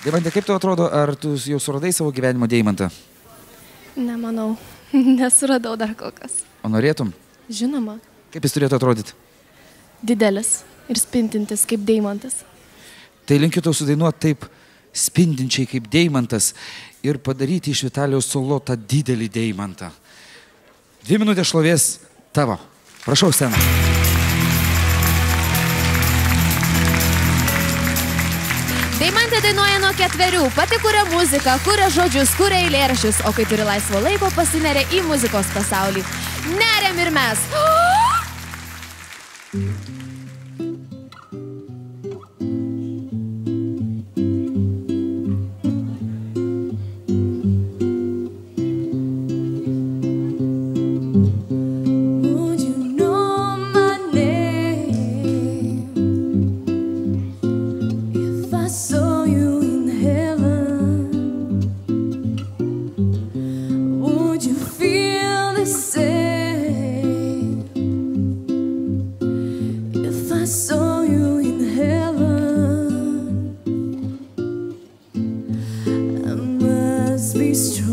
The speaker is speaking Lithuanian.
Deimante, kaip tau atrodo, ar tu jau suradai savo gyvenimo deimantą? Nemanau, nesuradau dar kol kas. O norėtum? Žinoma, Kaip jis turėtų atrodyti? didelis ir spintintis kaip deimantas. Tai linkiu tau sudainuoti taip spindinčiai kaip deimantas ir padaryti iš Vitalijaus Solo tą didelį deimantą. 2 minutės šlovės tavo. Prašau, sceną. Deimantė dainuoja nuo 4, pati kuria muziką, kuria žodžius, kuria eilėraščius, o kai turi laisvo laiko, pasineria į muzikos pasaulį. Neriam ir mes. Would you know my name if I saw you in heaven? Would you feel the same if I saw you in heaven? I must be strong.